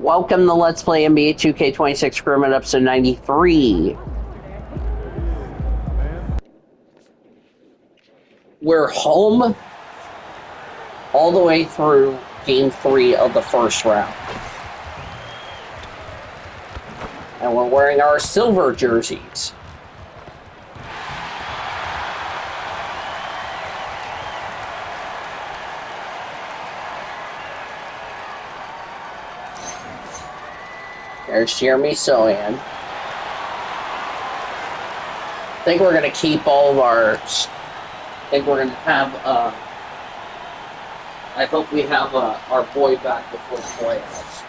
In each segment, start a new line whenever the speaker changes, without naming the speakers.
Welcome to Let's Play NBA 2K26 Scrimmage episode 93. We're home all the way through game 3 of the first round. And we're wearing our silver jerseys. There's Jeremy Sohan. I think we're going to keep all of our... I think we're going to have... I hope we have our boy back before the playoffs.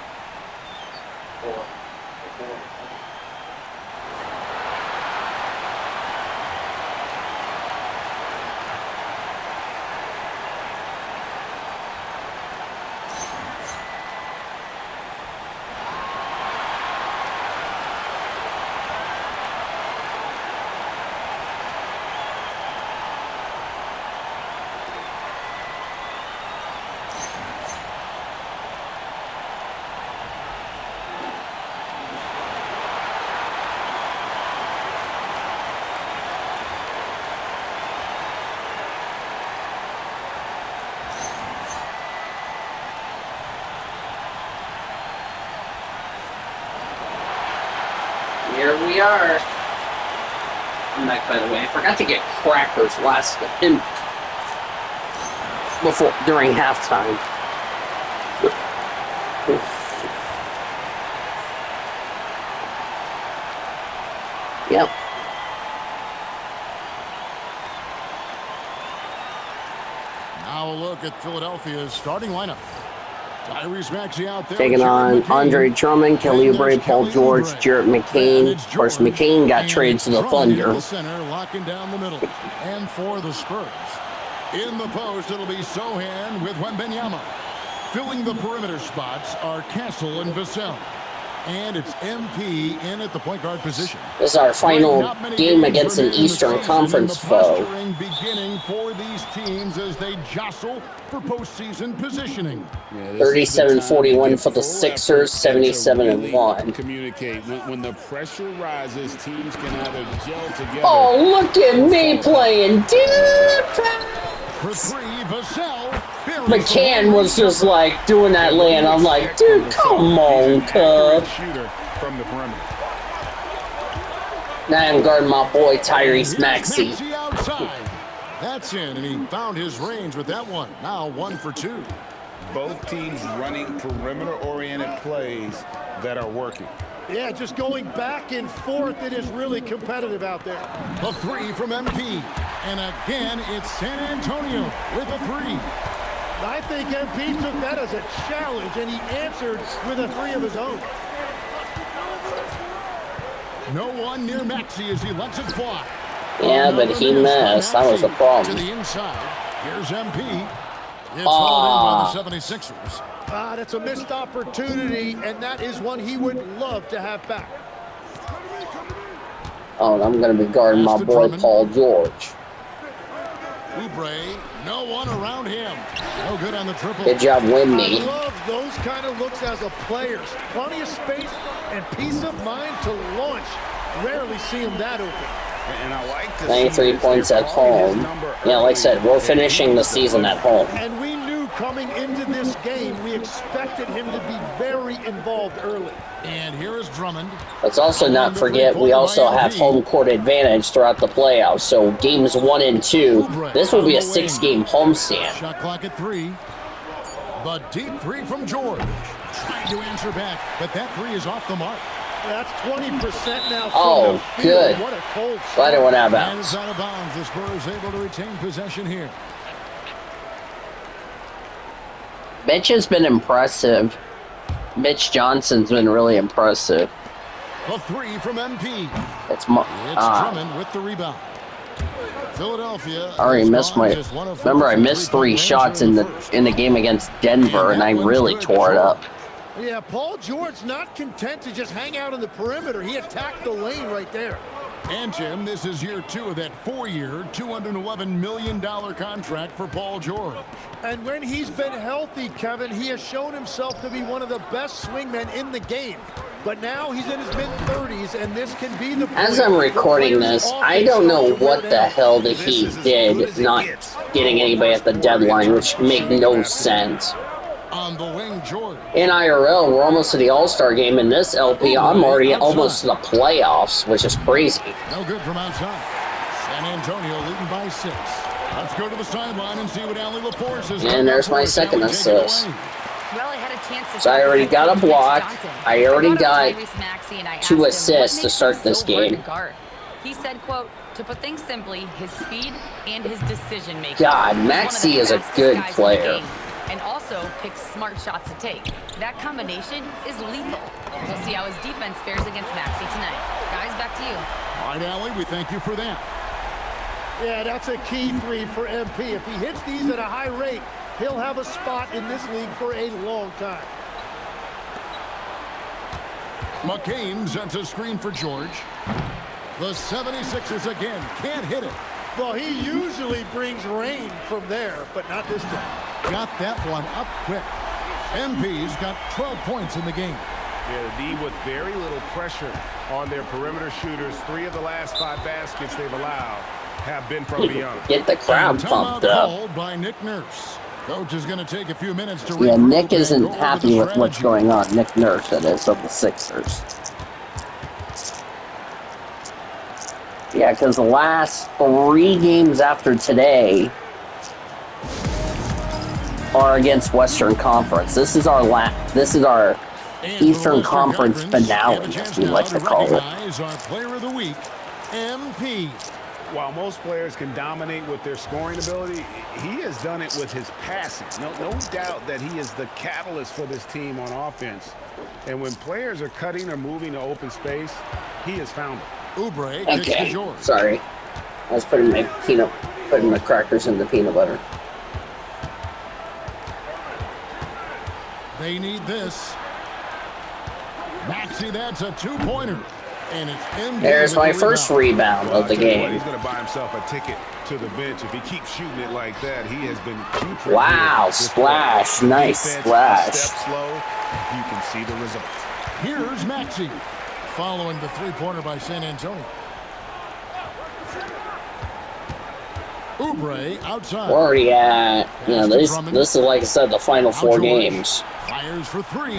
Here we are. I'm back, by the way. I forgot to get crackers during halftime. Yep.
Now a look at Philadelphia's starting lineup. Tyrese Maxey out there.
Taking on Andre Drummond, Kelly Oubre, Paul George, Jarrett McCain. Of course, McCain got traded to the Thunder.
Center, locking down the middle. And for the Spurs, in the post, it'll be Sohan with Wembanyama. Filling the perimeter spots are Castle and Vassell. And it's MP in at the point guard position.
This is our final game against an Eastern Conference foe.
Beginning for these teams as they jostle for postseason positioning.
37-41 for the Sixers, 77-1.
Communicate when the pressure rises, teams can either gel together.
Oh, look at me playing defense!
For three, Vassell.
McCann was just like doing that lay, and I'm like, dude, come on, cuz.
From the perimeter.
Now I'm guarding my boy Tyrese Maxey.
That's in, and he found his range with that one. Now 1 for 2.
Both teams running perimeter-oriented plays that are working.
Yeah, just going back and forth. It is really competitive out there.
A 3 from MP. And again, it's San Antonio with a 3.
I think MP took that as a challenge, and he answered with a 3 of his own.
No one near Maxey as he lets it fly.
Yeah, but he missed. That was a problem.
To the inside. Here's MP. It's hauled in by the 76ers.
That's a missed opportunity, and that is one he would love to have back.
Oh, I'm going to be guarding my boy Paul George.
Oubre, no one around him. No good on the triple.
Good job, Whitney.
I love those kind of looks as a player. Plenty of space and peace of mind to launch. Rarely see him that open.
And I like to
93 points at home. Yeah, like I said, we're finishing the season at home.
And we knew coming into this game, we expected him to be very involved early.
And here is Drummond.
Let's also not forget, we also have home court advantage throughout the playoffs. So games 1 and 2, this will be a 6-game homestand.
Shot clock at 3. The deep 3 from George. Trying to answer back, but that 3 is off the mark.
That's 20% now.
Oh, good.
What a cold shot.
Glad it went out of
And
bounds.
it's out of bounds. The Spurs able to retain possession here.
Mitch has been impressive. Mitch Johnson's been really impressive.
The 3 from MP.
It's
Drummond with the rebound. Philadelphia.
I already missed my. Remember, I missed 3 shots in the game against Denver, and I really tore it up.
Yeah, Paul George not content to just hang out on the perimeter. He attacked the lane right there.
And, Jim, this is year 2 of that 4-year, $211 million contract for Paul George.
And when he's been healthy, Kevin, he has shown himself to be one of the best swingmen in the game. But now he's in his mid-30s, and this can be the...
As I'm recording this, I don't know what the hell the Heat did not getting anybody at the deadline, which made no sense.
On the wing, George.
In IRL, we're almost to the All-Star game. In this LP, I'm already almost to the playoffs, which is crazy.
No good from outside. San Antonio leading by 6. Let's go to the sideline and see what Allie LaForce is.
And there's my second assist.
Well, I had a chance to
So I already got a block. I already got 2 assists to start this game.
He said, quote, to put things simply, his speed and his decision making.
God, Maxey is a good player.
And also picks smart shots to take. That combination is lethal. We'll see how his defense fares against Maxey tonight. Guys, back to you.
All right, Allie, we thank you for that.
Yeah, that's a key 3 for MP. If he hits these at a high rate, he'll have a spot in this league for a long time.
McCain sets a screen for George. The 76ers again can't hit it.
Well, he usually brings rain from there, but not this time.
Got that one up quick. MP's got 12 points in the game.
Yeah, the D with very little pressure on their perimeter shooters. 3 of the last 5 baskets they've allowed have been from beyond.
Get the crowd pumped up.
Called by Nick Nurse. Coach is going to take a few minutes to
Yeah, Nick isn't happy with what's going on. Nick Nurse, that is, of the Sixers. Yeah, because the last 3 games after today are against Western Conference. This is our Eastern Conference finale, as we like to call it.
Our player of the week, MP.
While most players can dominate with their scoring ability, he has done it with his passing. No doubt that he is the catalyst for this team on offense. And when players are cutting or moving to open space, he has found it.
Oubre kicks to
Okay,
George.
sorry. I was putting my crackers in the peanut butter.
They need this. Maxey, that's a 2-pointer. And it's MP.
There's my first rebound of the game.
He's going to buy himself a ticket to the bench. If he keeps shooting it like that, he has been putrid.
Wow, splash. Nice splash.
Step slow, you can see the results.
Here's Maxey following the 3-pointer by San Antonio. Oubre outside.
We're already at, this is, like I said, the final 4 games.
Fires for 3.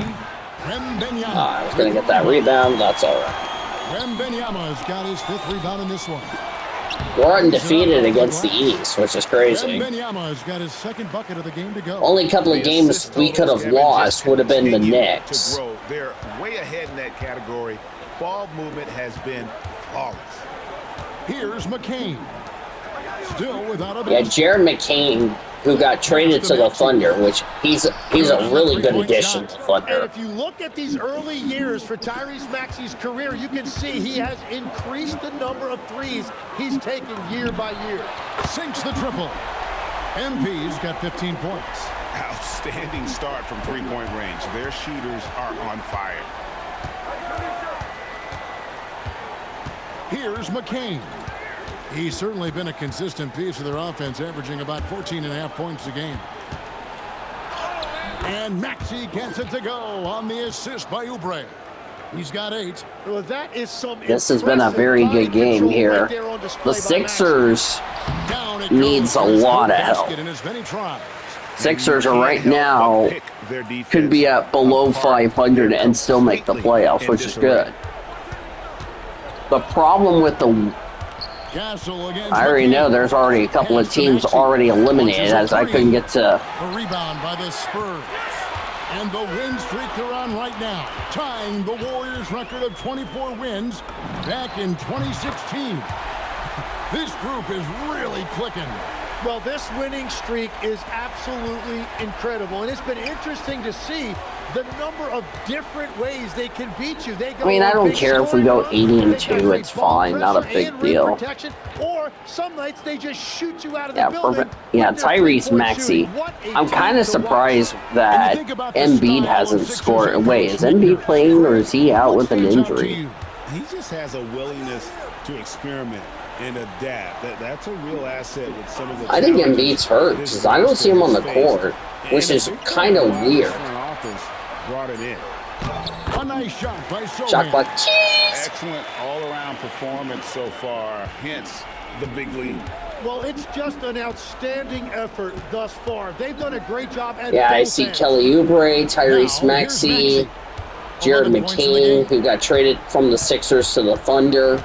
Wembanyama.
I was going to get that rebound. That's all right.
Wembanyama has got his 5th rebound in this one.
We're undefeated against the East, which is crazy.
Wembanyama has got his 2nd bucket of the game to go.
Only couple of games we could have lost would have been the Knicks.
They're way ahead in that category. Ball movement has been flawless.
Here's McCain. Still without a
Yeah, Jared McCain, who got traded to the Thunder, which he's a really good addition to
And
Thunder.
if you look at these early years for Tyrese Maxey's career, you can see he has increased the number of threes he's taken year by year.
Sinks the triple. MP's got 15 points.
Outstanding start from 3-point range. Their shooters are on fire.
Here's McCain. He's certainly been a consistent piece of their offense, averaging about 14.5 points a game. And Maxey gets it to go on the assist by Oubre. He's got 8.
Well, that is some
This has been a very good game here. The Sixers needs a lot of help. Sixers are right now could be at below 500 and still make the playoffs, which is good. The problem with the I already know there's already a couple of teams already eliminated, as I couldn't get to.
A rebound by the Spurs. And the win streak they're on right now, tying the Warriors' record of 24 wins back in 2016. This group is really clicking.
Well, this winning streak is absolutely incredible, and it's been interesting to see the number of different ways they can beat you. They go
I don't care if we go 80-2, it's fine, not a big deal.
Or some nights they just shoot you out of the building.
Yeah, Tyrese Maxey. I'm kind of surprised that Embiid hasn't scored. Wait, is Embiid playing or is he out with an injury?
He just has a willingness to experiment and adapt. That's a real asset with some of the.
I think Embiid's hurt because I don't see him on the court, which is kind of weird.
Brought it in.
A nice shot by Sochan.
Shot like cheese.
Excellent all-around performance so far. Hence the big lead.
Well, it's just an outstanding effort thus far. They've done a great job at
Yeah, I
both
see
ends.
Kelly Oubre, Tyrese
Now,
Maxey,
here's
Jared
11 points in the game.
McCain, who got traded from the Sixers to the Thunder.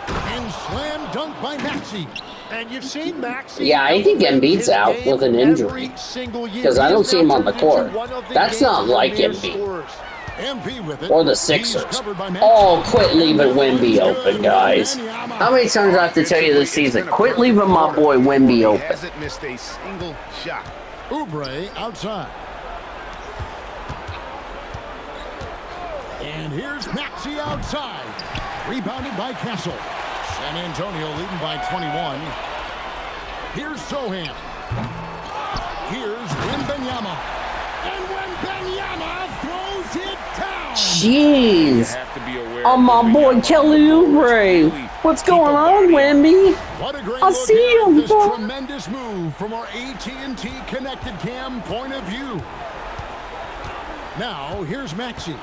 And slam dunk by Maxey.
And you've seen Maxey.
Yeah, I think Embiid's
his
out
game
with an injury.
every single year.
Because I
He
don't
is
see
now
him on the
turned into
court.
one of the
That's not
game's
like
premier
Embiid.
scorers.
MP with it.
Or the
He's
Sixers.
covered by Maxey.
Oh, quit leaving Wemby open, guys. How many times do I have to tell you this season? Quit leaving my boy Wemby
He
open.
hasn't missed a single shot.
Oubre outside. And here's Maxey outside. Rebounded by Castle. San Antonio leading by 21. Here's Sohan. Here's Wembanyama. And Wembanyama throws it down.
Jeez.
Have to be aware
Oh,
of
my
Wembanyama.
boy Kelly Oubre. What's going on, Wemby?
What a great
I
look
see
here at
him,
this
boy.
tremendous move from our AT&T Connected Cam point of view. Now, here's Maxey.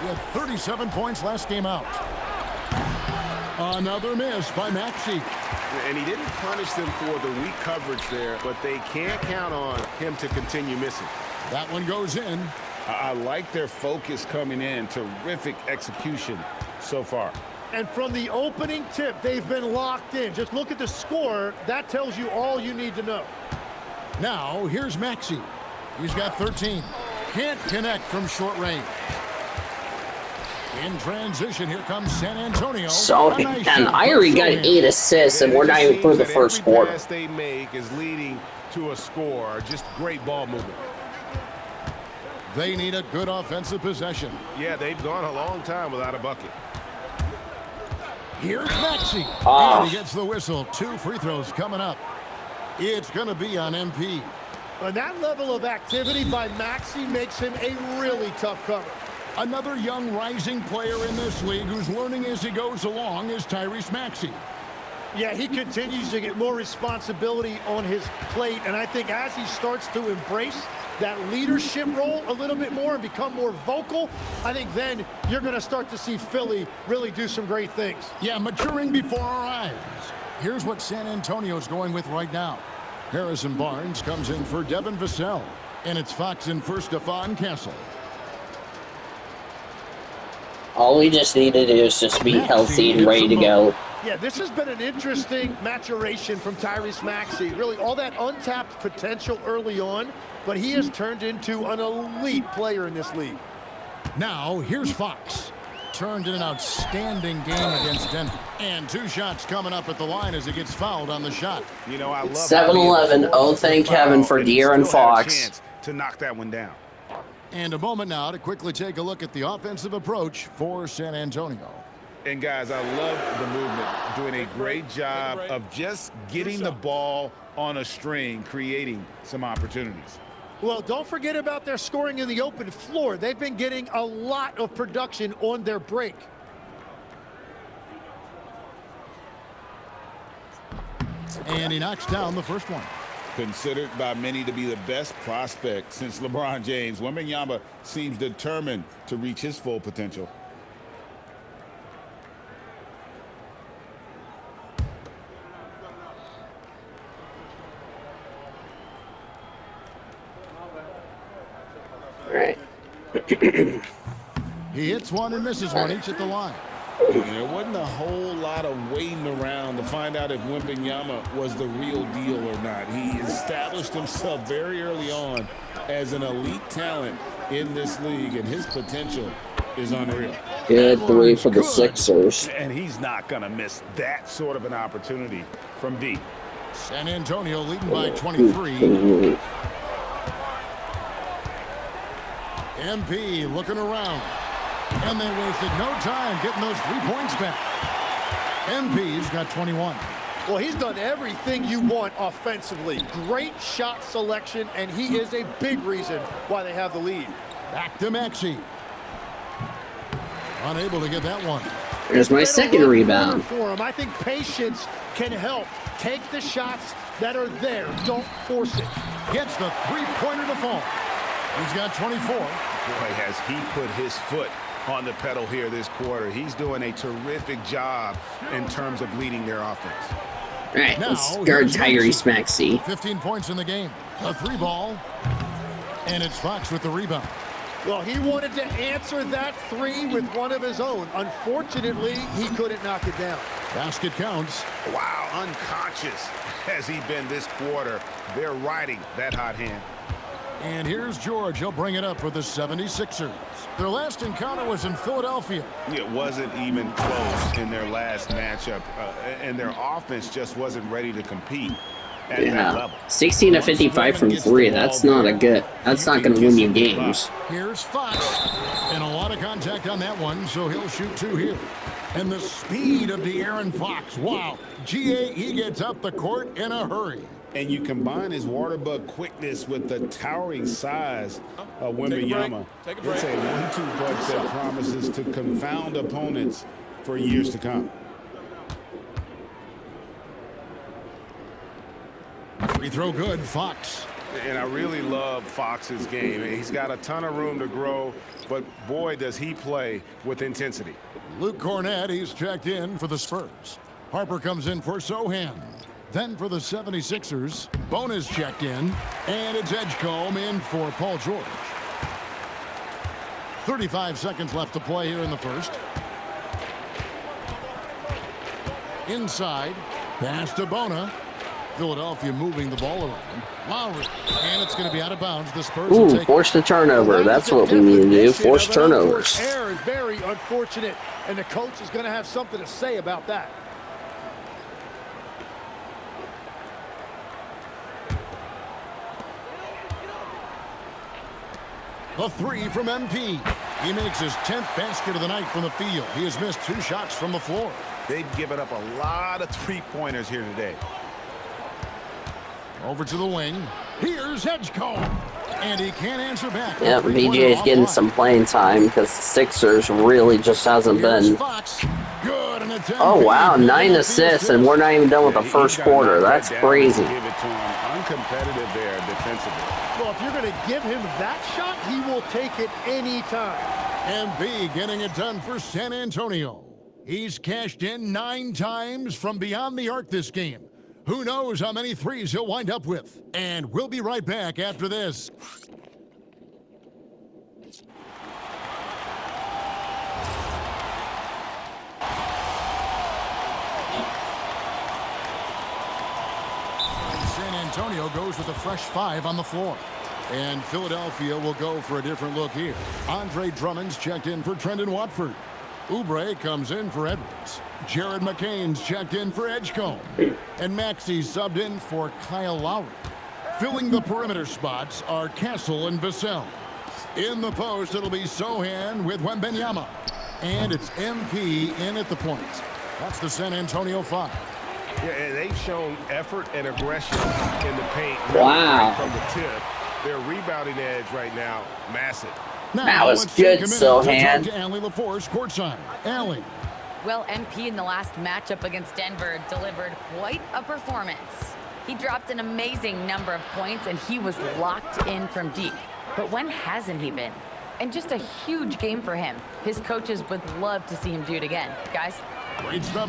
He had 37 points last game out. Another miss by Maxey.
And he didn't punish them for the weak coverage there, but they can't count on him to continue missing.
That one goes in.
I like their focus coming in. Terrific execution so far.
And from the opening tip, they've been locked in. Just look at the score. That tells you all you need to know.
Now, here's Maxey. He's got 13. Can't connect from short range. In transition, here comes San Antonio.
So,
A nice
and
shot
I
by
already got
Sohan.
8 assists, and we're not even through the first
Every
quarter.
pass they make is leading to a score. Just great ball movement.
They need a good offensive possession.
Yeah, they've gone a long time without a bucket.
Here's Maxey.
Ah.
And he gets the whistle. 2 free throws coming up. It's going to be on MP.
And that level of activity by Maxey makes him a really tough cover.
Another young rising player in this league who's learning as he goes along is Tyrese Maxey.
Yeah, he continues to get more responsibility on his plate, and I think as he starts to embrace that leadership role a little bit more and become more vocal, I think then you're going to start to see Philly really do some great things.
Yeah, maturing before our eyes. Here's what San Antonio's going with right now. Harrison Barnes comes in for Devin Vassell, and it's Fox in for Stephon Castle.
All we just need to do is just be healthy and ready to go.
Yeah, this has been an interesting maturation from Tyrese Maxey. Really, all that untapped potential early on, but he has turned into an elite player in this league.
Now, here's Fox. Turned in an outstanding game against Denver. And 2 shots coming up at the line as he gets fouled on the shot.
You know, I love
7-11. Oh, thank heaven for De'Aaron Fox.
To knock that one down.
And a moment now to quickly take a look at the offensive approach for San Antonio.
And guys, I love the movement, doing a great job of just getting the ball on a string, creating some opportunities.
Well, don't forget about their scoring in the open floor. They've been getting a lot of production on their break.
And he knocks down the first one.
Considered by many to be the best prospect since LeBron James, Wembanyama seems determined to reach his full potential.
All right.
He hits one and misses one each at the line.
There wasn't a whole lot of waiting around to find out if Wembanyama was the real deal or not. He established himself very early on as an elite talent in this league, and his potential is unreal.
Good 3 for the Sixers.
And he's not going to miss that sort of an opportunity from deep.
San Antonio leading by 23. MP looking around. And they wasted no time getting those 3 points back. MP's got 21.
Well, he's done everything you want offensively. Great shot selection, and he is a big reason why they have the lead.
Back to Maxey. Unable to get that one.
There's my second rebound.
For him. I think patience can help. Take the shots that are there. Don't force it.
Gets the three-pointer to fall. He's got 24.
Boy, has he put his foot on the pedal here this quarter. He's doing a terrific job in terms of leading their offense.
All right, let's guard Tyrese Maxey.
15 points in the game. A three ball. And it's Fox with the rebound.
Well, he wanted to answer that three with one of his own. Unfortunately, he couldn't knock it down.
Basket counts.
Wow, unconscious has he been this quarter. They're riding that hot hand.
And here's George. He'll bring it up for the 76ers. Their last encounter was in Philadelphia.
It wasn't even close in their last matchup, and their offense just wasn't ready to compete at that level.
16 to 55 from three. That's not a good. That's not going to win you games.
Here's Fox. And a lot of contact on that one, so he'll shoot two here. And the speed of De'Aaron Fox. Wow. GA, he gets up the court in a hurry.
And you combine his water bug quickness with the towering size of Wembanyama. It's a 1-2 punch that promises to confound opponents for years to come.
Free throw good, Fox.
And I really love Fox's game. He's got a ton of room to grow, but boy, does he play with intensity.
Luke Cornett, he's checked in for the Spurs. Harper comes in for Sohan. Then for the 76ers, Bonus checked in, and it's Edgecombe in for Paul George. 35 seconds left to play here in the first. Inside, pass to Bona. Philadelphia moving the ball around. Lowry, and it's going to be out of bounds. The Spurs will take
force the turnover. That's what we need to do. Force turnovers.
Error is very unfortunate, and the coach is going to have something to say about that.
The three from MP. He makes his 10th basket of the night from the field. He has missed 2 shots from the floor.
They've given up a lot of three-pointers here today.
Over to the wing. Here's Edgecombe. And he can't answer back.
Yeah, VJ is getting some playing time because the Sixers really just hasn't been. Oh, wow, 9 assists, and we're not even done with the first quarter. That's crazy.
Give it to him. Uncompetitive there defensively.
Well, if you're going to give him that shot, he will take it any time.
MB getting it done for San Antonio. He's cashed in 9 times from beyond the arc this game. Who knows how many threes he'll wind up with. And we'll be right back after this. San Antonio goes with a fresh 5 on the floor. And Philadelphia will go for a different look here. Andre Drummond's checked in for Trendon Watford. Oubre comes in for Edwards. Jared McCain's checked in for Edgecombe. And Maxey subbed in for Kyle Lowry. Filling the perimeter spots are Castle and Vassell. In the post, it'll be Sohan with Wembanyama. And it's MP in at the point. That's the San Antonio 5.
Yeah, and they've shown effort and aggression in the paint.
Wow.
Right from the tip. Their rebounding edge right now, massive.
Now,
that was good, Sohan.
Allie LaForce courtside. Allie.
Well, MP in the last matchup against Denver delivered quite a performance. He dropped an amazing number of points, and he was locked in from deep. But when hasn't he been? And just a huge game for him. His coaches would love to see him do it again. Guys?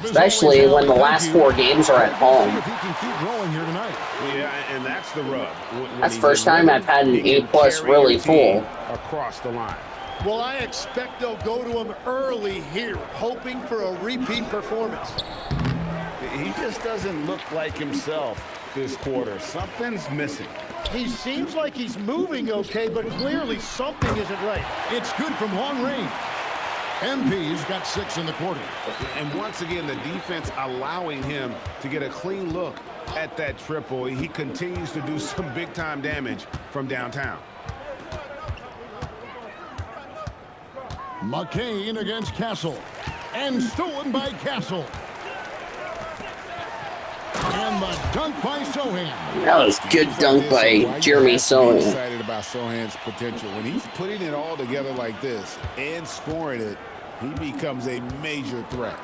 Especially when the last 4 games are at home.
If he can keep rolling here tonight.
Yeah, and that's the rub.
That's the first time I've had an A+ really full.
Across the line.
Well, I expect they'll go to him early here, hoping for a repeat performance.
He just doesn't look like himself this quarter. Something's missing.
He seems like he's moving okay, but clearly something isn't right.
It's good from long range. MP's got 6 in the quarter.
And once again, the defense allowing him to get a clean look at that triple. He continues to do some big-time damage from downtown.
McCain against Castle. And stolen by Castle. And the dunk by Sohan.
That was a good dunk by Jeremy Sohan.
I'm excited about Sohan's potential. When he's putting it all together like this and scoring it, he becomes a major threat.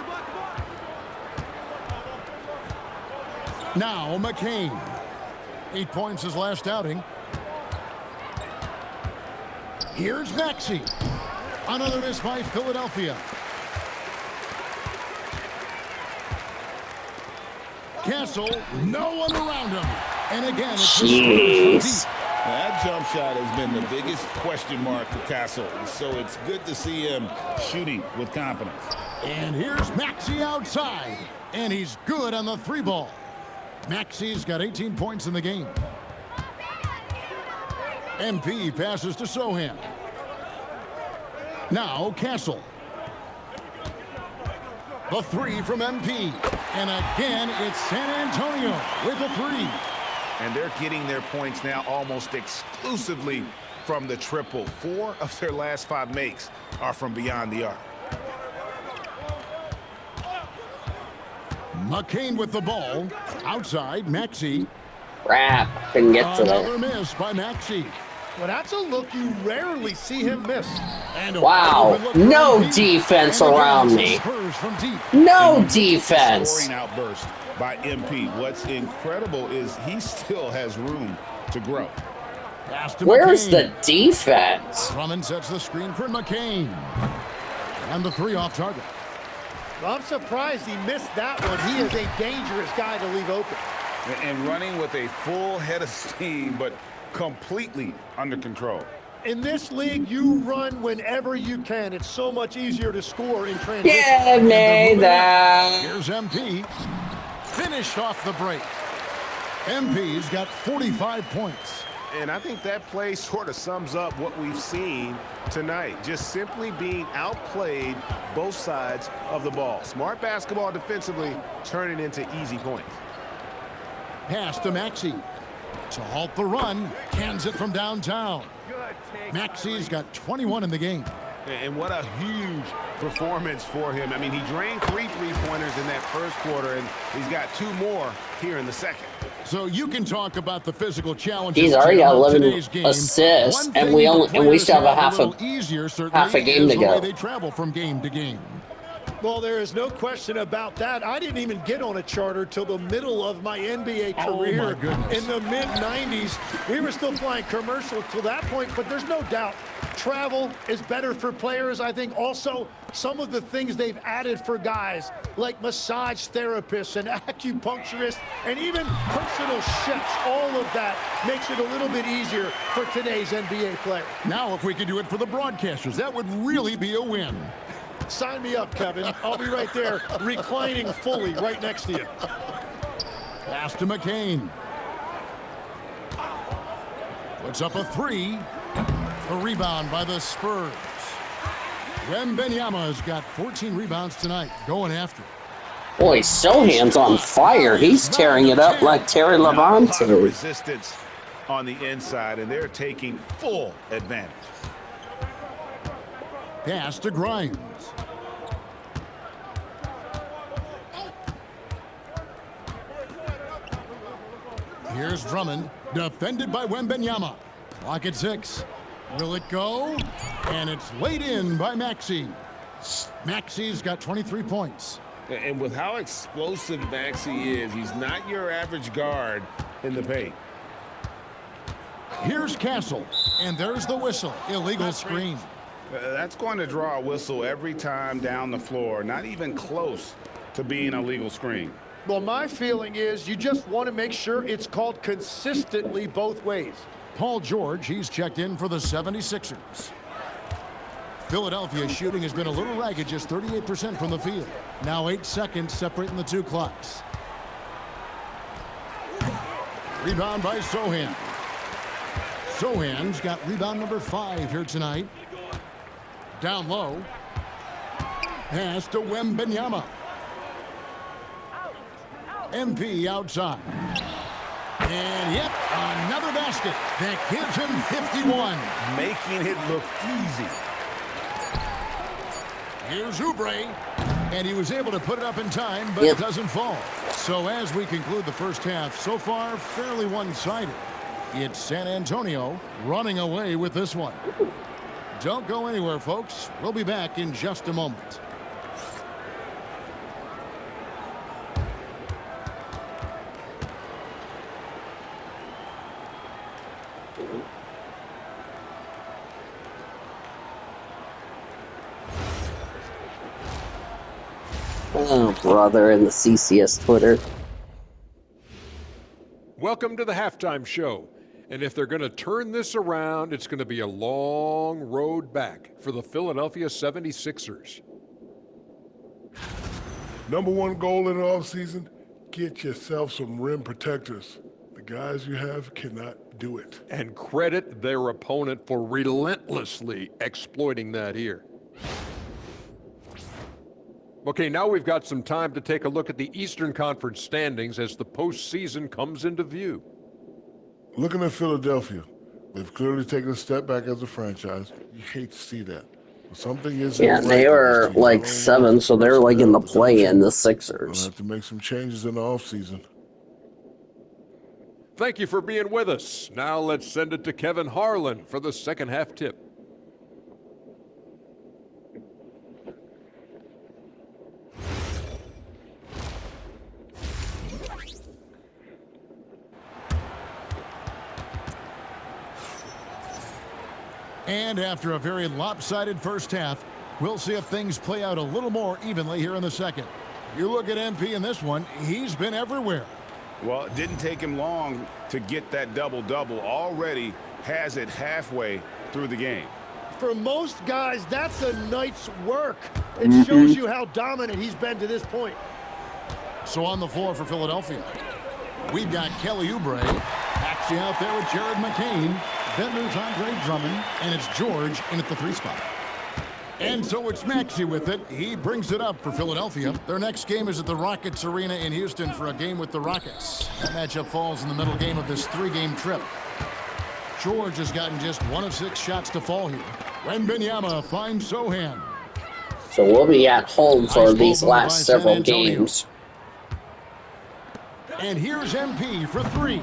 Now McCain. 8 points his last outing. Here's Maxey. Another miss by Philadelphia. Castle, no one around him. And again, it's
Jeez.
That jump shot has been the biggest question mark for Castle, so it's good to see him shooting with confidence.
And here's Maxey outside, and he's good on the 3-ball. Maxey's got 18 points in the game. MP passes to Sohan. Now Castle. The 3 from MP. And again, it's San Antonio with the 3.
And they're getting their points now almost exclusively from the triple. 4 of their last 5 makes are from beyond the arc.
McCain with the ball. Outside, Maxey.
Crap. Couldn't get to
Another
that.
miss by Maxey.
Well, that's a look you rarely see him miss.
And a
Wow.
open look for
No
MP.
defense
And again,
around
it's the
me.
Spurs from deep.
No defense.
Scoring outburst by MP. What's incredible is he still has room to grow.
Pass to
Where's
McCain.
the defense?
Drummond sets the screen for McCain. And the 3 off target.
Well, I'm surprised he missed that one. He is a dangerous guy to leave open.
And running with a full head of steam, but completely under control.
In this league, you run whenever you can. It's so much easier to score in transition.
Give me that.
Here's MP. Finished off the break. MP's got 45 points.
And I think that play sort of sums up what we've seen tonight. Just simply being outplayed both sides of the ball. Smart basketball defensively, turning into easy points.
Pass to Maxey. To halt the run, cans it from downtown. Maxey's got 21 in the game.
And what a huge performance for him. I mean, he drained 3 3-pointers in that first quarter, and he's got 2 more here in the second.
So you can talk about the physical challenges.
He's already got
of
11
today's game.
assists,
One
and
thing
we
the
still have
players
a half
little easier,
half a game
is
to
the way
go.
they travel from game to game.
Well, there is no question about that. I didn't even get on a charter till the middle of my NBA career.
Oh, my goodness.
In the mid-90s, we were still flying commercial till that point, but there's no doubt travel is better for players. I think also some of the things they've added for guys like massage therapists and acupuncturists and even personal chefs, all of that makes it a little bit easier for today's NBA player.
Now, if we could do it for the broadcasters, that would really be a win.
Sign me up, Kevin. I'll be right there reclining fully right next to you.
Pass to McCain. Puts up a 3. A rebound by the Spurs. Wembanyama's got 14 rebounds tonight, going after.
Boy, Sohan's on fire. He's tearing it up like Terry
A lot of
Levante.
resistance on the inside, and they're taking full advantage.
Pass to Grimes. Here's Drummond, defended by Wembanyama. Clock at 6. Will it go? And it's laid in by Maxey. Maxey's got 23 points.
And with how explosive Maxey is, he's not your average guard in the paint.
Here's Castle, and there's the whistle. Illegal screen.
That's going to draw a whistle every time down the floor. Not even close to being a legal screen.
Well, my feeling is you just want to make sure it's called consistently both ways.
Paul George, he's checked in for the 76ers. Philadelphia's shooting has been a little ragged, just 38% from the field. Now 8 seconds separating the 2 clocks. Rebound by Sohan. Sohan's got rebound number 5 here tonight. Down low. Pass to Wembanyama. MP outside. And yep, another basket that gives him 51.
Making it look easy.
Here's Oubre, and he was able to put it up in time, but
Yep.
it doesn't fall. So as we conclude the first half, so far fairly one-sided. It's San Antonio running away with this one. Don't go anywhere, folks. We'll be back in just a moment.
Oh, brother, in the CCS Twitter.
Welcome to the halftime show. And if they're going to turn this around, it's going to be a long road back for the Philadelphia 76ers.
Number one goal in the offseason, get yourself some rim protectors. The guys you have cannot do it.
And credit their opponent for relentlessly exploiting that here. Okay, now we've got some time to take a look at the Eastern Conference standings as the postseason comes into view.
Looking at Philadelphia, they've clearly taken a step back as a franchise. You hate to see that. But something isn't
Yeah,
right
they were
with this team.
like 7, so they're like in the play-in, the
They'll
Sixers.
have to make some changes in the offseason.
Thank you for being with us. Now let's send it to Kevin Harlan for the second half tip.
And after a very lopsided first half, we'll see if things play out a little more evenly here in the second. You look at MP in this one, he's been everywhere.
Well, it didn't take him long to get that double-double. Already has it halfway through the game.
For most guys, that's a night's work. It shows you how dominant he's been to this point.
So on the floor for Philadelphia, we've got Kelly Oubre. Actually out there with Jared McCain. Then there's Andre Drummond, and it's George in at the 3 spot. And so it's Maxey with it. He brings it up for Philadelphia. Their next game is at the Rockets Arena in Houston for a game with the Rockets. That matchup falls in the middle game of this 3-game trip. George has gotten just 1 of 6 shots to fall here. Wembanyama finds Sohan.
So we'll be at home for these last several games.
And here's MP for 3.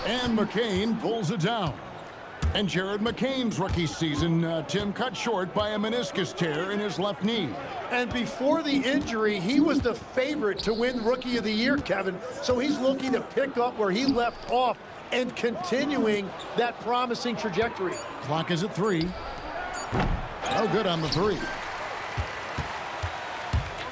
And McCain pulls it down. And Jared McCain's rookie season, Tim, cut short by a meniscus tear in his left knee.
And before the injury, he was the favorite to win Rookie of the Year, Kevin. So he's looking to pick up where he left off and continuing that promising trajectory.
Clock is at 3. No good on the 3.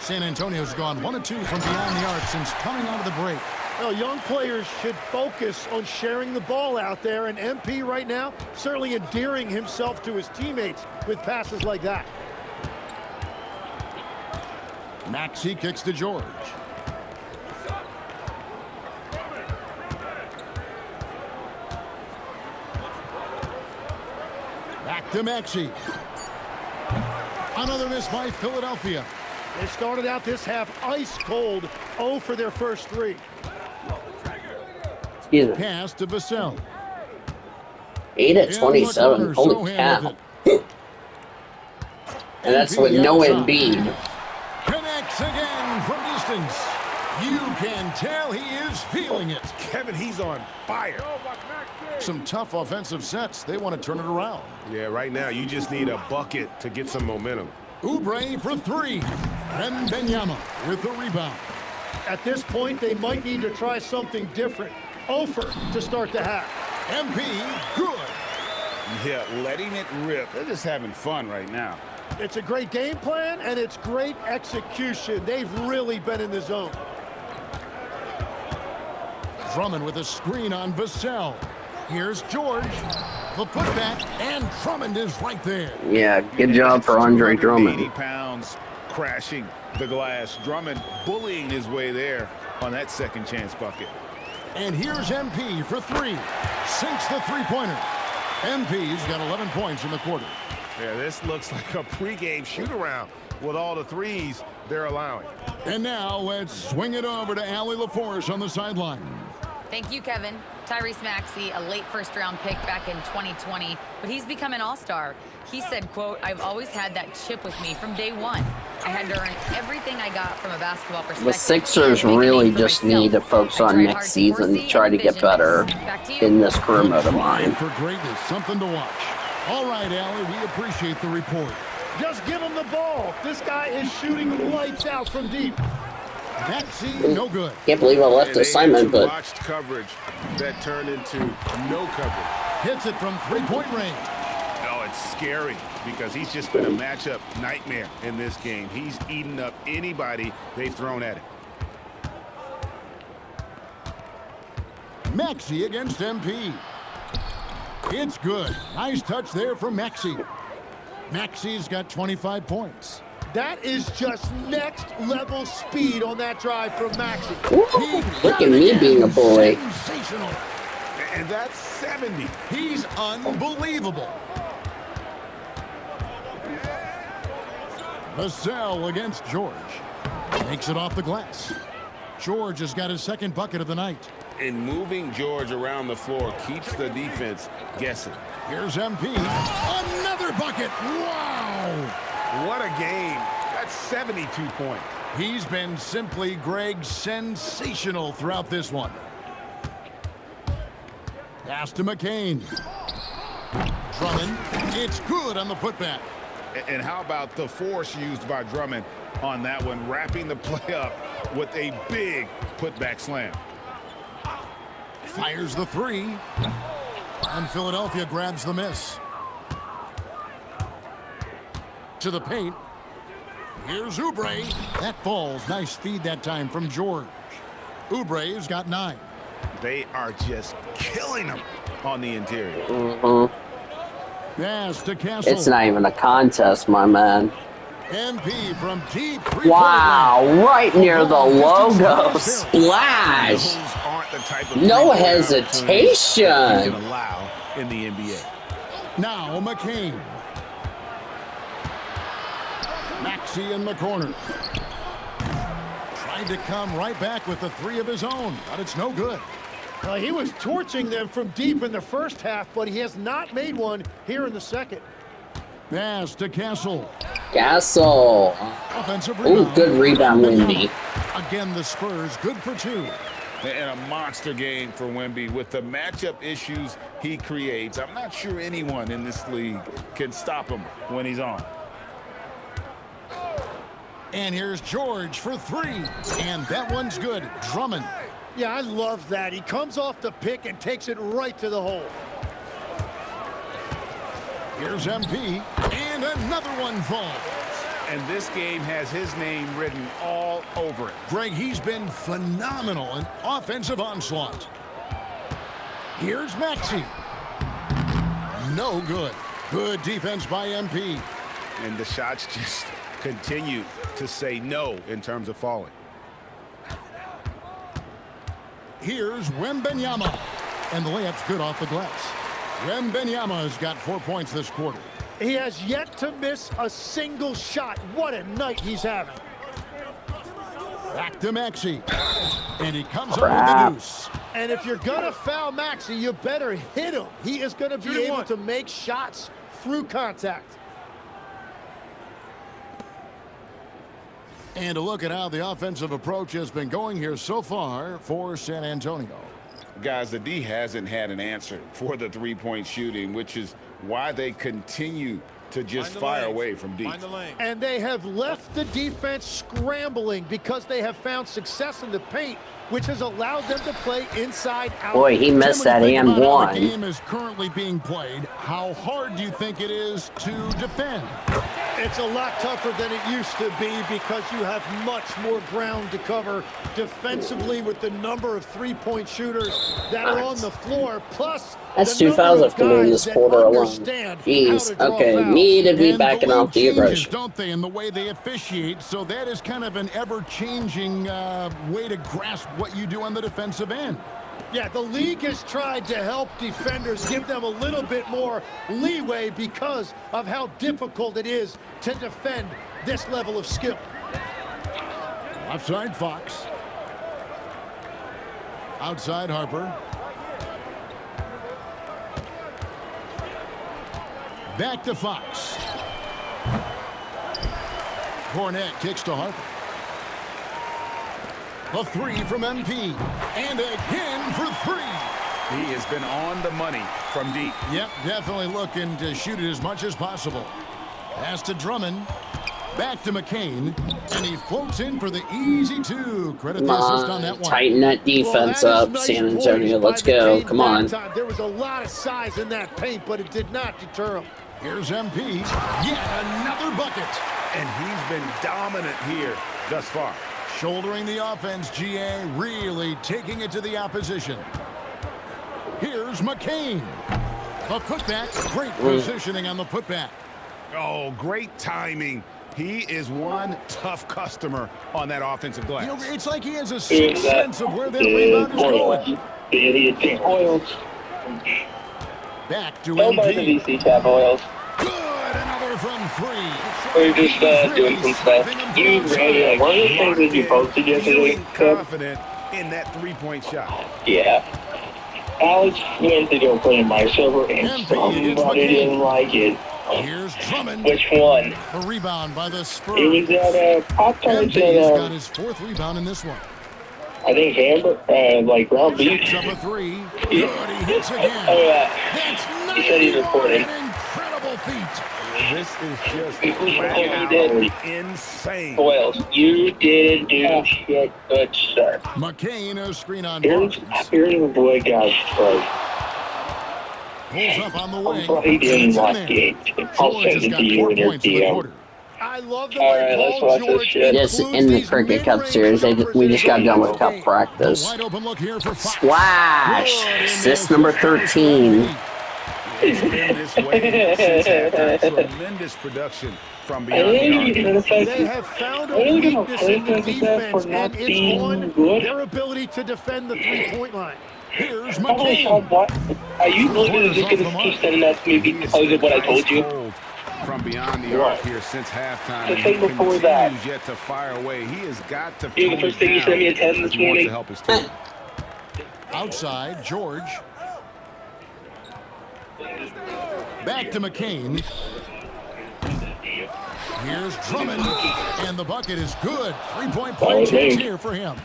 San Antonio's gone 1 of 2 from beyond the arc since coming out of the break.
Well, young players should focus on sharing the ball out there, and MP right now certainly endearing himself to his teammates with passes like that.
Maxey kicks to George. Back to Maxey. Another miss by Philadelphia.
They started out this half ice cold, 0 for their first 3.
Pass to Vassell.
8 at 27. Holy cow. And that's with no Embiid.
Connects again from distance. You can tell he is feeling it.
Kevin, he's on fire.
Some tough offensive sets. They want to turn it around.
Yeah, right now you just need a bucket to get some momentum.
Oubre for 3. And Wembanyama with the rebound.
At this point, they might need to try something different. Ofer to start the half.
MP, good.
Yeah, letting it rip. They're just having fun right now.
It's a great game plan, and it's great execution. They've really been in the zone.
Drummond with a screen on Vassell. Here's George. The putback, and Drummond is right there.
Yeah, good job for Andre Drummond.
80 pounds crashing the glass. Drummond bullying his way there on that second chance bucket.
And here's MP for 3. Sinks the 3-pointer. MP's got 11 points in the quarter.
Yeah, this looks like a pregame shoot-around with all the threes they're allowing.
And now let's swing it over to Allie LaForce on the sideline.
Thank you, Kevin. Tyrese Maxey, a late first-round pick back in 2020, but he's become an all-star. He said, quote, "I've always had that chip with me from day one. I had to earn everything I got from a basketball perspective."
The Sixers really just need to focus on next season to try to get better in this career mode of mine.
For greatness, something to watch. All right, Allie, we appreciate the report.
Just give him the ball. This guy is shooting lights out from deep.
Maxey, no good.
Can't believe I left the assignment, but
watched coverage that turned into no coverage.
Hits it from three-point range.
Oh, it's scary because he's just been a matchup nightmare in this game. He's eaten up anybody they've thrown at him.
Maxey against MP. It's good. Nice touch there from Maxey. Maxey's got 25 points.
That is just next level speed on that drive from Maxey.
look at me being a bully.
Sensational.
And that's 70.
He's unbelievable. Vassell against George. Makes it off the glass. George has got his second bucket of the night.
And moving George around the floor keeps the defense guessing.
Here's MP. Another bucket. Wow.
What a game. That's 72 points.
He's been simply, Greg, sensational throughout this one. Pass to McCain. Drummond. It's good on the putback.
And how about the force used by Drummond on that one, wrapping the play up with a big putback slam.
Fires the three. And Philadelphia grabs the miss. To the paint. Here's Oubre. That falls. Nice feed that time from George. Oubre's got 9.
They are just killing them on the interior.
Pass to Castle.
It's not even a contest, my man.
MP from deep.
Wow, right near the logo. Splash. No hesitation.
You can allow in the NBA.
Now McCain. Maxey in the corner. Tried to come right back with the three of his own, but it's no good.
He was torching them from deep in the first half, but he has not made one here in the second.
Pass to Castle.
Castle.
Offensive
Ooh,
rebound.
good rebound, Wemby.
Again, the Spurs good for 2.
And a monster game for Wemby with the matchup issues he creates. I'm not sure anyone in this league can stop him when he's on.
And here's George for 3. And that one's good. Drummond.
Yeah, I love that. He comes off the pick and takes it right to the hole.
Here's MP. And another one falls.
And this game has his name written all over it.
Greg, he's been phenomenal in offensive onslaught. Here's Maxey. No good. Good defense by MP.
And the shots just continue to say no in terms of falling.
Here's Wembanyama. And the layup's good off the glass. Wembanyama's got 4 points this quarter.
He has yet to miss a single shot. What a night he's having.
Back to Maxey. And he comes up with the deuce.
And if you're going to foul Maxey, you better hit him. He is going to be able to make shots through contact.
And a look at how the offensive approach has been going here so far for San Antonio.
Guys, the D hasn't had an answer for the three-point shooting, which is why they continue to just fire away from deep.
And they have left the defense scrambling because they have found success in the paint, which has allowed them to play inside out.
Boy, he missed that and
The
one.
game is currently being played. How hard do you think it is to defend?
It's a lot tougher than it used to be because you have much more ground to cover defensively with the number of three-point shooters that are on the floor. Plus,
that's
the
2 fouls
number of
I've committed in
guys
this
that
quarter alone.
understand how
Jeez,
to draw
okay,
fouls.
me to be
And
backing off the
changes,
aggression.
don't they, in the way they officiate? So that is kind of an ever-changing way to grasp what you do on the defensive end.
Yeah, the league has tried to help defenders, give them a little bit more leeway because of how difficult it is to defend this level of skill.
Offside Fox. Outside Harper. Back to Fox. Cornette kicks to Harper. The three from MP. And again for 3.
He has been on the money from deep.
Yep, definitely looking to shoot it as much as possible. Pass to Drummond. Back to McCain. And he floats in for the easy two. Credit the assist on that one.
Tighten that defense up,
nice
San Antonio. Let's
poise by
go.
McCain
Come on.
that time. There was a lot of size in that paint, but it did not deter him.
Here's MP. Yet another bucket.
And he's been dominant here thus far.
Shouldering the offense, GA really taking it to the opposition. Here's McCain. The putback. Great positioning on the putback.
Oh, great timing. He is one tough customer on that offensive glass.
You know, it's like he has a sixth sense of where that rebound is going.
The idiot oils.
Back to
Don't buy the
MP.
VC tab oils.
Good, another from three.
We're just doing some stuff. You really, like, one of the things that you posted yesterday,
Feeling confident in that three-point shot.
yeah. Alex went to go play in my server and somebody didn't like it.
Here's Drummond.
Which one?
The rebound by the Spurs.
It was at Pop-Tarts
MP's got
at,
his fourth rebound in this one.
I think Hamburg, like Round Beach.
Puts up a three. Good, he hits again.
Oh, yeah.
That's
He said he's
91,
recording.
an incredible feat.
This is just
He
flat
did.
out insane.
Oils, you didn't do shit, good sir.
McCain, a screen on
Here's
Barnes.
the boy guys first.
Pulls up on the wing.
He didn't
Gets in
watch
there.
the game. I'll
George
send
has
it
got
to you
4
in your
points in the
DM.
quarter.
I love the
All
way
right, let's
Paul
watch this
George
shit.
Yes,
includes
in the
these
Cricket Cup
mid-range
series,
numbers
we
in
just
his
got done with
game.
tough practice.
Wide open look here for Fox.
Splash!
Good in
Assist
there.
number 13.
It's been this way since halftime. Tremendous production from beyond the arc.
They have found a weakness in the defense, and it's on their ability to defend the three-point line.
Here's
Oh,
McCain.
what? Are you literally just going to keep sending that to me because of what I told you?
Cold from beyond the arc here since halftime.
The
And
thing
he
before that.
continues yet to fire away. He has got to
You know, the
tone
first thing you
down
sent me at 10 this
if he wants
morning?
to help his team.
Outside, George. Back to McCain. Here's Drummond. And the bucket is good. 3-point play chance here for him.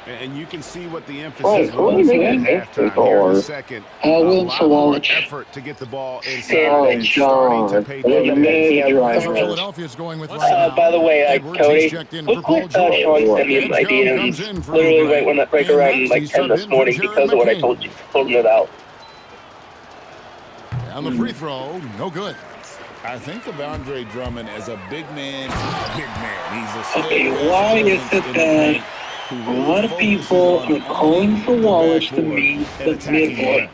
And you can see what the emphasis
Right, what
was
do
at
you mean?
halftime here in the second. A
William
lot more
Sawallich.
effort to get the ball
Sam
inside and starting to
John.
pay
There's a
dividends.
million
That's what
drivers.
Philadelphia's going with right now.
By the way,
Edwards,
Cody,
he's checked in for
look
Paul
what
George.
Sean sent me in my
Edgecombe comes in
DMs
for
literally
Oubre.
right
And
around
next,
like
he's
10
subbed
this
in for
morning
Jared
because of what I
McCain.
told him about.
And the free throw, no good.
I think of Andre Drummond as a big man. He's a
Okay,
steadfast
why is
presence
it
in the
that
paint who
a
really
lot of
focuses
people
on
are calling for
the
Wallace to
backboard
be
and
the
attacking
midboy?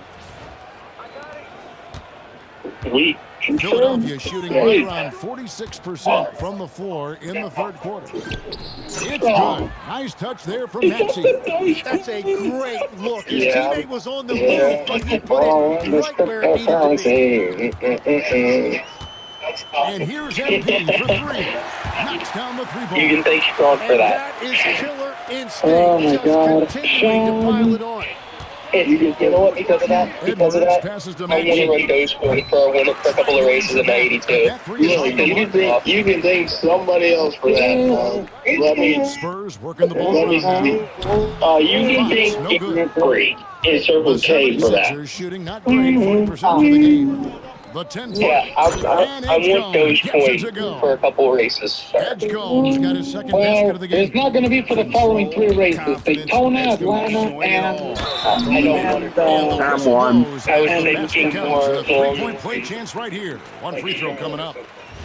him?
We
Philadelphia shooting right around 46% from the floor in the third quarter. It's good. Nice touch there from Maxey.
That's a great look. His
Yeah.
teammate was on the move, but he put it right where it needed to be.
And here's MP for three. Knocks down the three
You
ball.
can thank Sean for
And
that.
that is killer instinct.
Oh, my
Just
God.
continuing to pile it on.
You know what? Because of that,
Edwards passes to
I want to
Maxey.
run those for a couple of races in the 82.
That three is on the mark.
You can thank somebody else for that. Let me.
Spurs working the ball around now.
You can thank Great and
The
Circle K for that.
76ers shooting not great, 40% for the game. The 10
Yeah, I want those points for a couple of races. Sir.
Edgecomb's got his second basket of the game.
It's not going to be for the following 3 races: Daytona, Atlanta, and
I don't want
Time one.
I was thinking more
A 3-point play chance right here. One free throw coming up.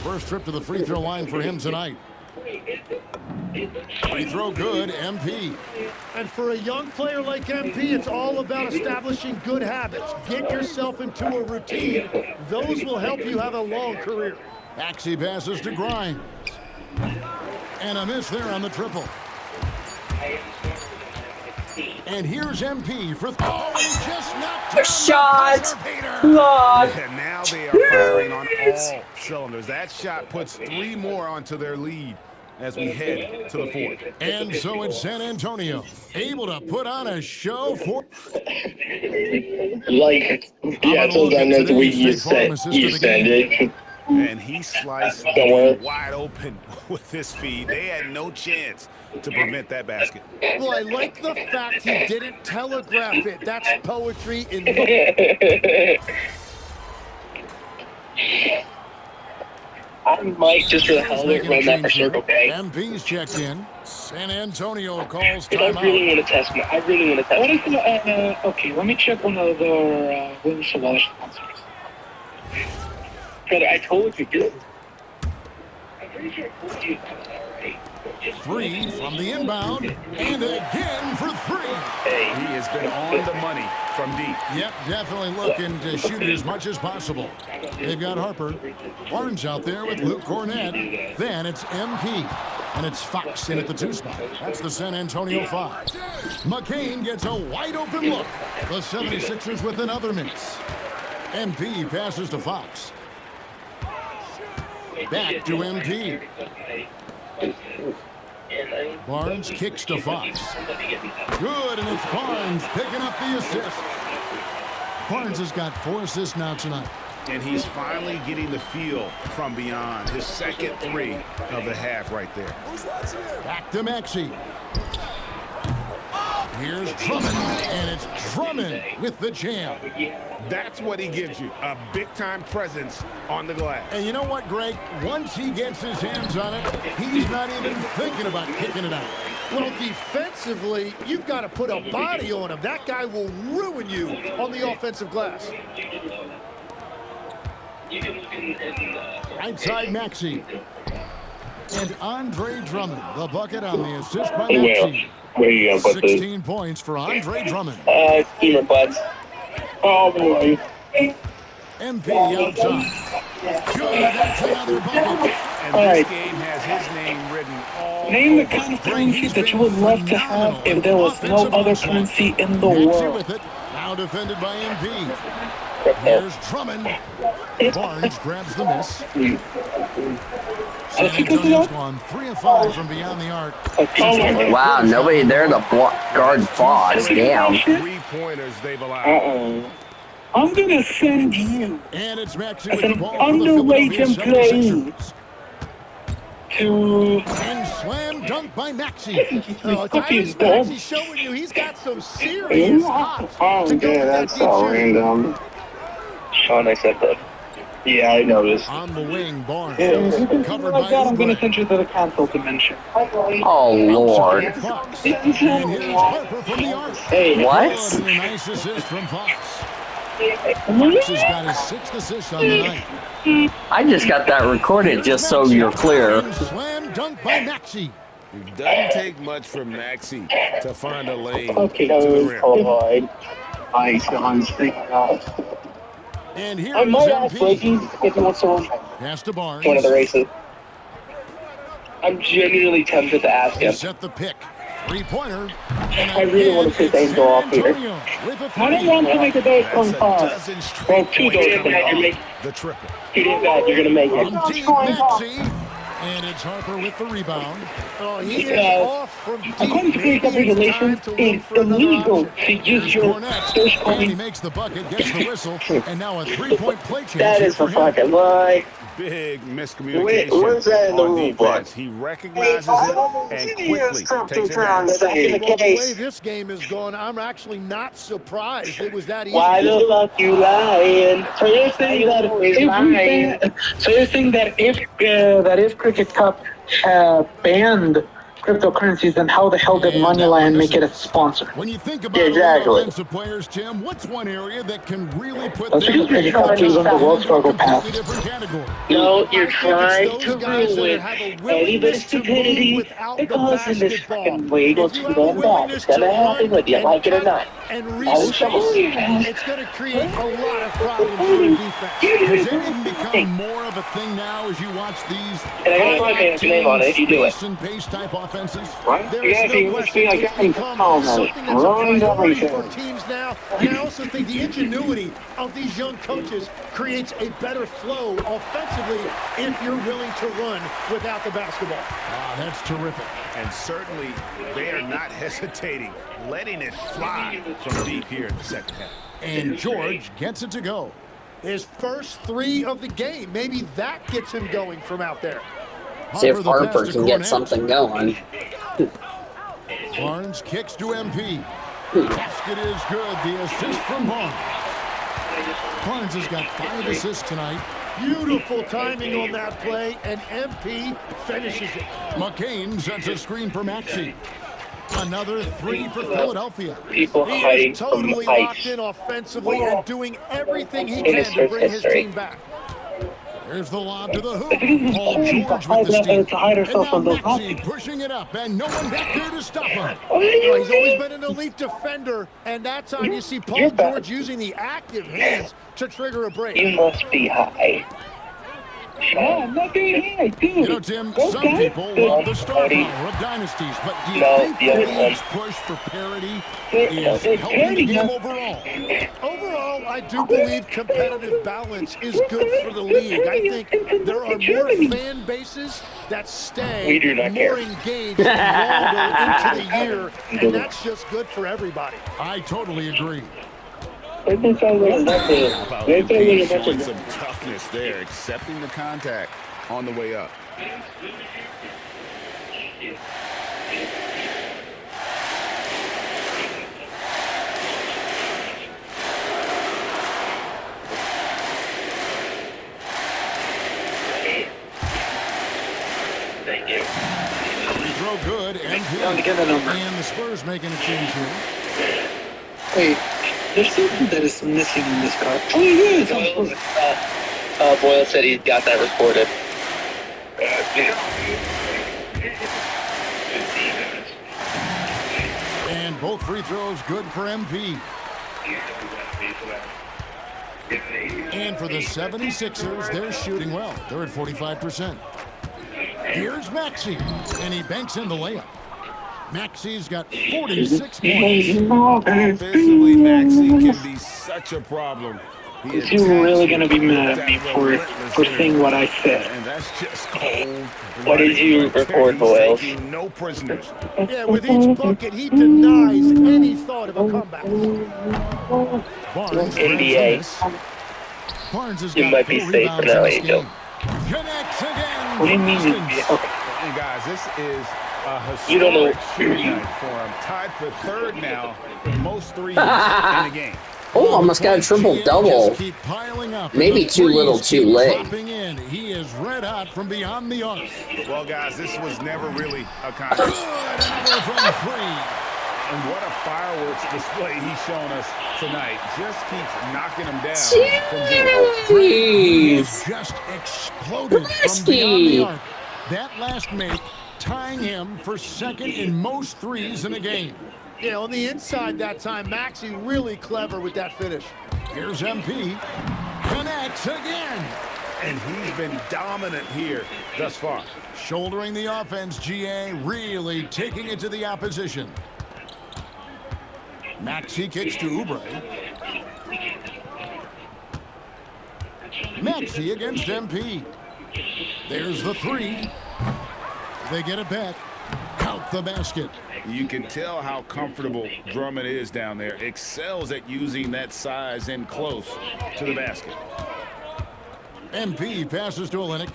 First trip to the free throw line for him tonight. Free throw good, MP.
And for a young player like MP, it's all about establishing good habits. Get yourself into a routine. Those will help you have a long career.
Maxey passes to Grimes. And a miss there on the triple. And here's MP for just knocked down
Shot.
the buzzer beater.
And now they are firing on all cylinders. That shot puts 3 more onto their lead as we head to the fourth.
And so it's San Antonio, able to put on a show for...
Like, yeah, sometimes that's the way you send it.
And he sliced the wide open with his feed. They had no chance to prevent that basket.
Well, I like the fact he didn't telegraph it. That's poetry in
I might just for the hell of it run that for Circle K.
MP's checked in. San Antonio calls
I
timeout.
really want to test me. I really want to test
What
me.
is the, okay, let me check one of the Williams Wallace sponsors.
Brother, I told you, dude. I'm pretty sure I told you.
Three from the inbound, and again for three.
He has been on the money from deep.
Yep, definitely looking to shoot it as much as possible. They've got Harper. Barnes out there with Luke Cornett. Then it's MP. And it's Fox in at the 2 spot. That's the San Antonio 5. McCain gets a wide open look. The 76ers with another miss. MP passes to Fox. Back to MP. Barnes kicks to Fox. Good, and it's Barnes picking up the assist. Barnes has got 4 assists now tonight.
And he's finally getting the feel from beyond. His second 3 of the half right there.
Back to Maxey. Here's Drummond, and it's Drummond with the jam.
That's what he gives you, a big-time presence on the glass.
And you know what, Greg? Once he gets his hands on it, he's not even thinking about kicking it out.
Well, defensively, you've got to put a body on him. That guy will ruin you on the offensive glass.
Right side, Maxey. And Andre Drummond, the bucket on the assist by Maxey.
Where you gonna put
16 points for Andre Drummond.
Steamer butts. Oh, boy.
MP outside. Good, that's another bucket.
And this game has his name written all
Name the kind of currency that you would love to have if there was no other currency in the
Maxey
world.
with it. Now defended by MP. Here's Drummond. Barnes grabs the miss. San Antonio's gone 3 of 5 from beyond the arc.
Wow, nobody there to guard Fox. Damn.
3-pointers they've allowed.
I'm going to send you
And it's Maxey
as
with the
an
ball for the
underweight
Philadelphia
employee
76ers.
to
And slam dunk by Maxey.
Tyrese Maxey showing you he's got some serious hops to go with that deep shot.
random. Sean, I said that. Yeah, I noticed.
On the wing, Barnes.
if you can do
Covered
like
by
that, I'm going to
Oubre.
send you to the cancel dimension.
Oh, Lord.
Fox. And here's Harper from the arc.
Hey,
What?
Good, and a nice assist from Fox. Fox has got his 6th assist on the night.
I just got that recorded just so you're clear.
And slam dunk by Maxey.
It doesn't take much for Maxey to find a lane
Okay,
to the rim.
avoid. Ice on stick out.
And here
I
is
might ask
MP.
Blakey if he wants to run
Pass to Barnes.
one of the races. I'm genuinely tempted to ask
He
him.
set the pick. 3-pointer.
I really want to see things go off here.
I don't want to make a day
That's a
25.
dozen straight
Well, 2
points
days
coming
back, you're
off
making
the triple.
2 days back, you're gonna make it.
From deep, Maxey. And it's Harper with the rebound.
Oh, he is
Because
off from deep.
According to
Maybe
Greek
it's
regulations,
time to look
it's
for another
illegal
option.
to use
Here's
your
Cornett.
first
And he
point.
makes the bucket, gets the whistle, and now a 3-point play chance
That
here
is
for
a
him.
fucking lie.
Big miscommunication
Where's that in the
on
rule book?
defense. He recognizes it and quickly takes it down.
That's not the
Well, the way
case.
this game is going, I'm actually not surprised it was that easy.
Why the fuck you lying?
So you're saying that if Cricket Cup banned cryptocurrencies, then how the hell did
And
Moneyline
this
make it a
is-
sponsor?
When you think about
Exactly.
offensive players, Tim, what's one area that can really put
That's
them
because Cricket Cup is on the World Struggle
into a
Path.
completely different category?
No, you're
I think
trying
it's
to
those guys that
ruin
have a
any bit
willingness
of
to move
stupidity
without the
because in this
basketball.
fucking league
If
what's
you
going
have a
on back.
willingness
It's gonna
to
happen
run
whether you
and
like it or
cut
not.
and
will show
respace,
you.
it's going to create a lot of problems for the defense.
Has it even become more of a thing now as you watch these
And I got my man's name on it if you do it.
space and pace type offenses?
There is no question it's become something that's a priority for teams now. And I also think the ingenuity of these young coaches creates a better flow offensively if you're willing to run without the basketball.
Ah, that's terrific.
And certainly they are not hesitating, letting it fly from deep here in the second half.
And George gets it to go.
His first 3 of the game. Maybe that gets him going from out there.
See if Harper can get something going.
Barnes kicks to MP. Basket is good. The assist from Barnes. Barnes has got 5 assists tonight.
Beautiful timing on that play, and MP finishes it.
McCain sets a screen for Maxey. Another 3 for Philadelphia.
People
He
hiding
is totally
from
locked
ice.
in offensively and doing everything he can to bring his team back.
There's the lob to the hoop. Paul George with the steal. And now Maxey pushing it up, and no one back there to stop him.
He's always been an elite defender, and that time you see Paul George using the active hands to trigger a break.
You must be high.
Yeah, I'm not doing it, dude.
You know, Tim, some people love the star power of dynasties, but do you think the league's push for parity is helping the game overall?
Overall, I do believe competitive balance is good for the league. I think there are more fan bases that stay more engaged longer into the year, and that's just good for everybody.
I totally agree.
Showing some toughness there, accepting the contact on the way up.
Thank you.
Free throw good, and the Spurs making a change here.
Wait, there's something that is missing in this card. Oh, yeah,
Boyle said he's got that recorded.
And both free throws good for MP. And for the 76ers, they're shooting well. They're at 45%. Here's Maxey, and he banks in the layup. Maxey's got 46 points.
Offensively, Maxey can be such a problem.
Is he really going to be mad at me for saying what I said?
And that's just cold.
What did you record, Boyle?
No prisoners.
Yeah, with each bucket, he denies any thought of a comeback.
Barnes
NBA.
Barnes has
You
got
might be
4
safe
rebounds
now,
in this
Angel.
game. Connects again.
What do you mean?
Distance.
Okay.
And guys, this is a
You don't know.
historic shooting night for him. Tied for 3rd now, most threes in the game.
Oh, almost got a triple-double.
Keep piling up.
Maybe
The
too little,
threes
too
keep
late.
dropping in. He is red hot from beyond the arc.
Well, guys, this was never really a
Good.
contest.
Another from 3.
And what a fireworks display he's shown us tonight. Just keeps knocking him down. from deep.
Jeez.
Just exploded from beyond the arc. That last make tying him for 2nd in most threes in a game.
Yeah, on the inside that time, Maxey really clever with that finish.
Here's MP. Connects again.
And he's been dominant here thus far.
Shouldering the offense, GA really taking it to the opposition. Maxey kicks to Oubre. Maxey against MP. There's the 3. They get it back. Count the basket.
You can tell how comfortable Drummond is down there. Excels at using that size in close to the basket.
MP passes to Olynyk.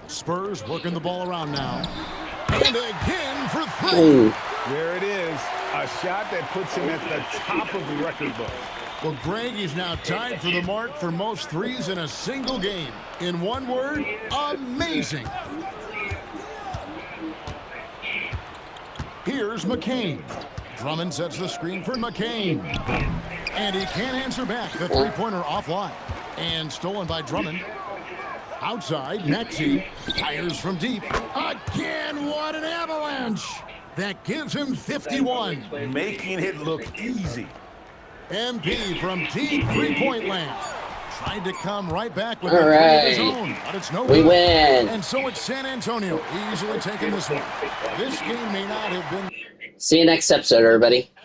The Spurs working the ball around now. And again for 3.
Ooh.
There it is. A shot that puts him at the top of the record book.
Well, Greg is now tied for the mark for most threes in a single game. In one word, amazing. Here's McCain. Drummond sets the screen for McCain. And he can't answer back. The three-pointer offline. And stolen by Drummond. Outside, Maxey fires from deep. Again, what an avalanche. That gives him 51.
Making it look easy.
MP from deep three-point land. Tried to come right back with
All
the three of his
right.
own, but it's no
We
good.
win.
And so it's San Antonio easily taking this one. This game may not have been
See you next episode, everybody.